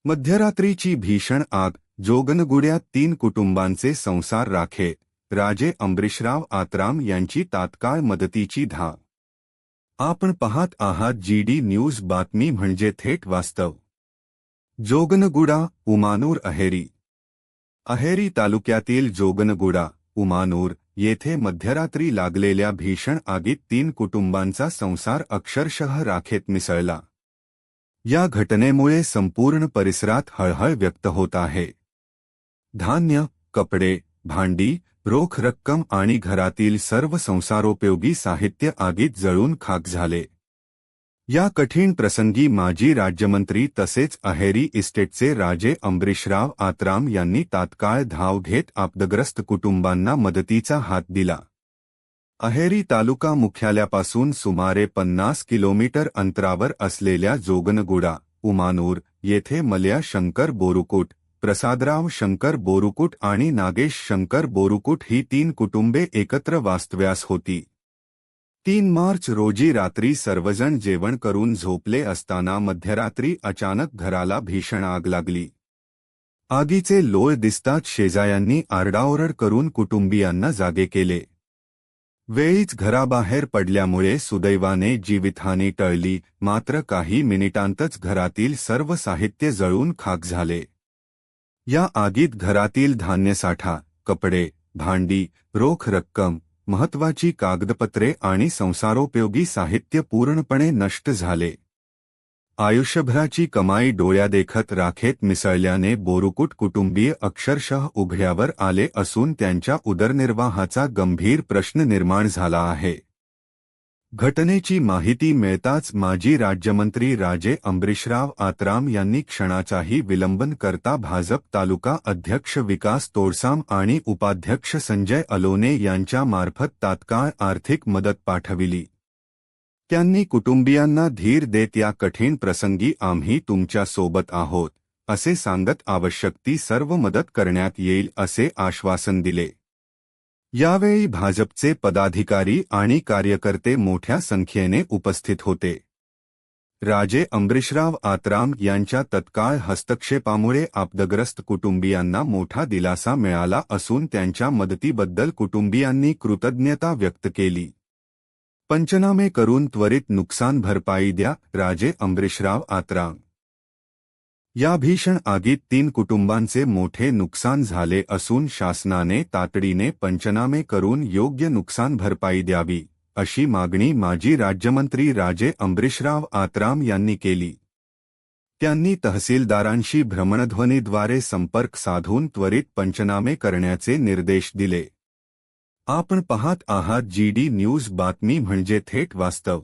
मध्यरात्रीची भीषण आग, जोगनगुड्यात 3 कुटुंबांचे संसार राखे, राजे अंबरीशराव आत्राम यांची तात्काळ मदतीची धाव। आपण पाहत आहात GD न्यूज, बातमी म्हणजे थेट वास्तव। जोगनगुडा, उमानूर अहेरी। अहेरी तालुक्यातील जोगनगुडा, उमानूर येथे मध्यरात्री लागलेल्या भीषण आगीत 3 कुटुंबांचा संसार अक्षरशः राखेत मिसळला। या घटनेमुळे संपूर्ण परिसरात हळहळ व्यक्त होत आहे। धान्य, कपडे, भांडी, रोख रक्कम आणि घरातील सर्व संसारोपयोगी साहित्य आगीत जळून खाक झाले। या कठीण प्रसंगी माजी राज्यमंत्री तसेच अहेरी इस्टेटचे राजे अंबरीशराव आत्राम यांनी तात्काळ धाव घेत आपदग्रस्त कुटुंबांना मदतीचा हात दिला। अहेरी तालुका मुख्यालयापासून सुमारे 50 किलोमीटर अंतरावर असलेल्या जोगनगुडा, उमानूर येथे मल्या शंकर बोरुकुट, प्रसादराव शंकर बोरुकुट आणि नागेश शंकर बोरुकुट ही 3 कुटुंबे एकत्र वास्तव्यास होती। 3 मार्च रोजी रात्री सर्वजण जेवण करून झोपले असताना मध्यरात्री अचानक घराला भीषण आग लागली। आगीचे लोळ दिसताच शेजाऱ्यांनी आरडाओरड करून कुटुंबियांना जागे केले। वेळीच घराबाहेर पडल्यामुळे सुदैवाने जीवितहानी टळली, मात्र काही मिनिटांतच घरातील सर्व साहित्य जळून खाक झाले। या आगीत घरातील धान्यसाठा, कपडे, भांडी, रोख रक्कम, महत्त्वाची कागदपत्रे आणि संसारोपयोगी साहित्य पूर्णपणे नष्ट झाले। आयुष्यभराची कमाई डोळ्यादेखत राखेत मिसळल्याने बोरुकुट कुटुंबीय अक्षरशः उघड्यावर आले असून त्यांच्या उदरनिर्वाहाचा गंभीर प्रश्न निर्माण झाला आहे। घटनेची माहिती मिळताच माजी राज्यमंत्री राजे अंबरीशराव आत्राम यांनी क्षणाचाही विलंब न करता भाजप तालुका अध्यक्ष विकास तोडसाम आणि उपाध्यक्ष संजय अलोने यांच्या मार्फत तात्काळ आर्थिक मदत पाठविली। त्यांनी कुटुंबियांना धीर देत या कठीण प्रसंगी आम्ही तुमच्या सोबत आहोत असे सांगत आवश्यक ती सर्व मदत करण्यात येईल असे आश्वासन दिले। यावेळी भाजपचे पदाधिकारी आणि कार्यकर्ते मोठ्या संख्येने उपस्थित होते। राजे अंबरीशराव आत्राम यांच्या तत्काळ हस्तक्षेपामुळे आपदग्रस्त कुटुंबियांना मोठा दिलासा मिळाला असून त्यांच्या मदतीबद्दल कुटुंबियांनी कृतज्ञता व्यक्त केली। पंचनामे करून त्वरित नुकसान भरपाई द्या, राजे अंबरीशराव आत्राम। या भीषण आगीत 3 कुटुंबांचे मोठे नुकसान झाले असून शासनाने तातडीने पंचनामे करून योग्य नुकसान भरपाई द्यावी, अशी मागणी माजी राज्यमंत्री राजे अंबरीशराव आत्राम यांनी केली। त्यांनी तहसीलदारांशी भ्रमणध्वनीद्वारे संपर्क साधून त्वरित पंचनामे करण्याचे निर्देश दिले। आपण पाहत आहात GD न्यूज, बातमी म्हणजे थेट वास्तव।